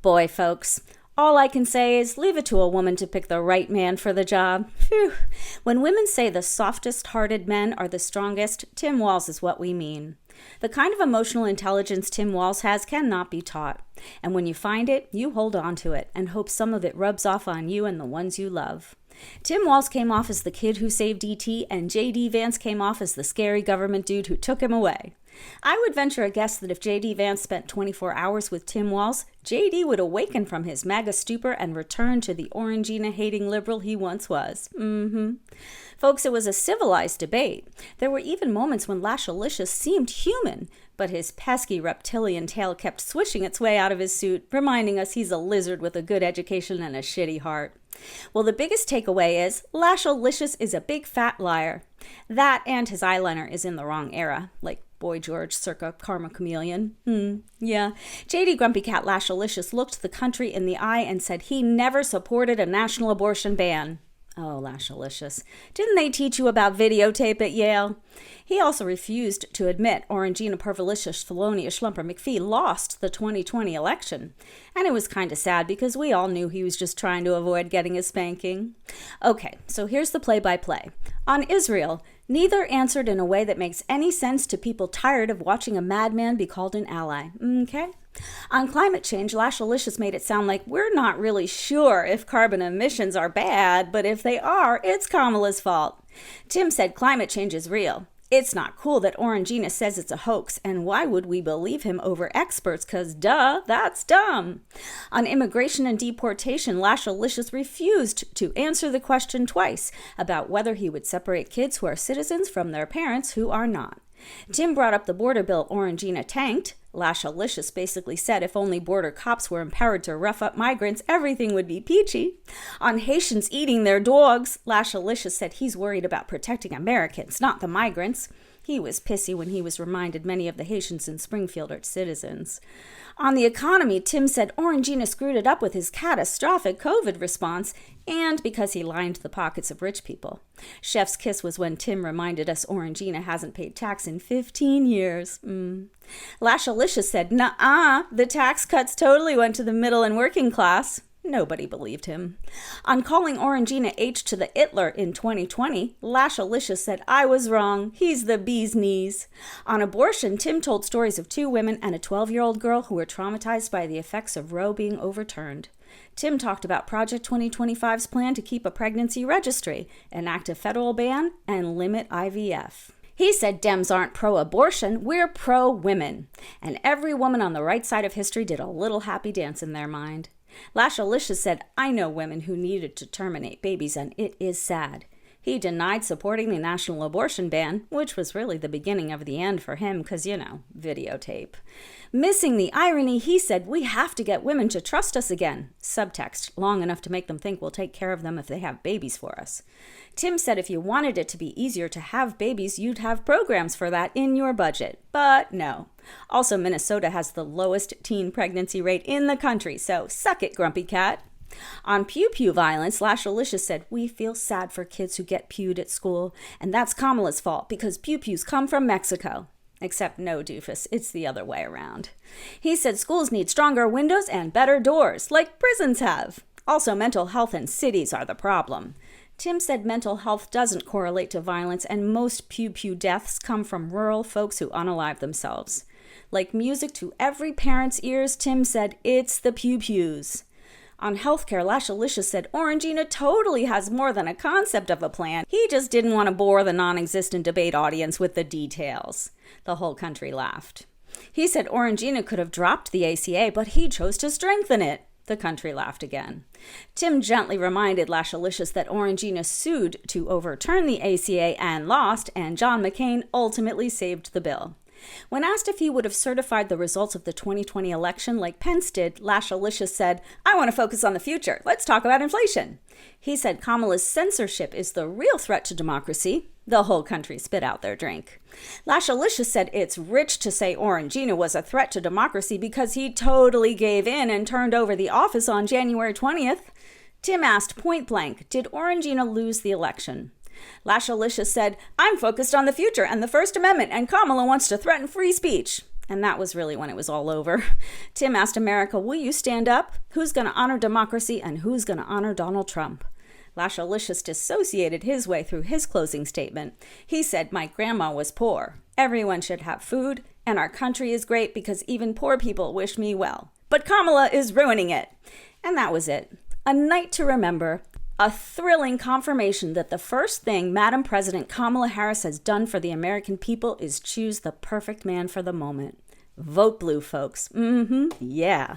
Boy, folks, all I can say is leave it to a woman to pick the right man for the job. Phew. When women say the softest-hearted men are the strongest, Tim Walz is what we mean. The kind of emotional intelligence Tim Walz has cannot be taught. And when you find it, you hold on to it and hope some of it rubs off on you and the ones you love. Tim Walz came off as the kid who saved E.T., and J.D. Vance came off as the scary government dude who took him away. I would venture a guess that if J.D. Vance spent 24 hours with Tim Walz, J.D. would awaken from his MAGA stupor and return to the Orangina-hating liberal he once was. Folks, it was a civilized debate. There were even moments when Lashalicious seemed human, but his pesky reptilian tail kept swishing its way out of his suit, reminding us he's a lizard with a good education and a shitty heart. Well, the biggest takeaway is Lashalicious is a big fat liar. That and his eyeliner is in the wrong era, like Boy George circa Karma Chameleon. Yeah. J.D. Grumpy Cat Lashalicious looked the country in the eye and said he never supported a national abortion ban. Oh, Lashalicious. Didn't they teach you about videotape at Yale? He also refused to admit Orangina Pervalicious Felonia Schlumper McPhee lost the 2020 election. And it was kind of sad because we all knew he was just trying to avoid getting a spanking. Okay, so here's the play-by-play. On Israel, neither answered in a way that makes any sense to people tired of watching a madman be called an ally. Okay? On climate change, Lashalicious made it sound like we're not really sure if carbon emissions are bad, but if they are, it's Kamala's fault. Tim said climate change is real. It's not cool that Orangina says it's a hoax, and why would we believe him over experts? 'Cause duh, that's dumb. On immigration and deportation, Lashalicious refused to answer the question twice about whether he would separate kids who are citizens from their parents who are not. Tim brought up the border bill Orangina tanked. Lashalicious basically said if only border cops were empowered to rough up migrants, everything would be peachy. On Haitians eating their dogs, Lashalicious said he's worried about protecting Americans, not the migrants. He was pissy when he was reminded many of the Haitians in Springfield are citizens. On the economy, Tim said Orangina screwed it up with his catastrophic COVID response and because he lined the pockets of rich people. Chef's kiss was when Tim reminded us Orangina hasn't paid tax in 15 years. Lashalicious said, "Nuh-uh, the tax cuts totally went to the middle and working class." Nobody believed him. On calling Orangina H to the Hitler in 2020, Lashalicious said, "I was wrong. He's the bee's knees." On abortion, Tim told stories of 2 women and a 12-year-old girl who were traumatized by the effects of Roe being overturned. Tim talked about Project 2025's plan to keep a pregnancy registry, enact a federal ban, and limit IVF. He said Dems aren't pro-abortion, we're pro-women. And every woman on the right side of history did a little happy dance in their mind. Lashalicious said, "I know women who needed to terminate babies, and it is sad." He denied supporting the national abortion ban, which was really the beginning of the end for him because, videotape. Missing the irony, he said, "We have to get women to trust us again." Subtext, long enough to make them think we'll take care of them if they have babies for us. Tim said if you wanted it to be easier to have babies, you'd have programs for that in your budget. But no. Also, Minnesota has the lowest teen pregnancy rate in the country, so suck it, Grumpy Cat. On pew-pew violence, Lashalicious said, "We feel sad for kids who get pewed at school, and that's Kamala's fault because pew-pews come from Mexico." Except no, doofus, it's the other way around. He said schools need stronger windows and better doors, like prisons have. Also, mental health in cities are the problem. Tim said mental health doesn't correlate to violence, and most pew-pew deaths come from rural folks who unalive themselves. Like music to every parent's ears, Tim said, it's the pew-pews. On healthcare, Lashalicious said Orangina totally has more than a concept of a plan. He just didn't want to bore the non-existent debate audience with the details. The whole country laughed. He said Orangina could have dropped the ACA, but he chose to strengthen it. The country laughed again. Tim gently reminded Lashalicious that Orangina sued to overturn the ACA and lost, and John McCain ultimately saved the bill. When asked if he would have certified the results of the 2020 election like Pence did, Lashalicious said, "I want to focus on the future. Let's talk about inflation." He said Kamala's censorship is the real threat to democracy. The whole country spit out their drink. Lashalicious said it's rich to say Orangina was a threat to democracy because he totally gave in and turned over the office on January 20th. Tim asked point blank, did Orangina lose the election? Lashalicious said, "I'm focused on the future and the First Amendment, and Kamala wants to threaten free speech." And that was really when it was all over. Tim asked America, will you stand up? Who's going to honor democracy and who's going to honor Donald Trump? Lashalicious dissociated his way through his closing statement. He said, my grandma was poor. Everyone should have food, and our country is great because even poor people wish me well. But Kamala is ruining it. And that was it. A night to remember. A thrilling confirmation that the first thing Madam President Kamala Harris has done for the American people is choose the perfect man for the moment. Vote blue, folks. Yeah.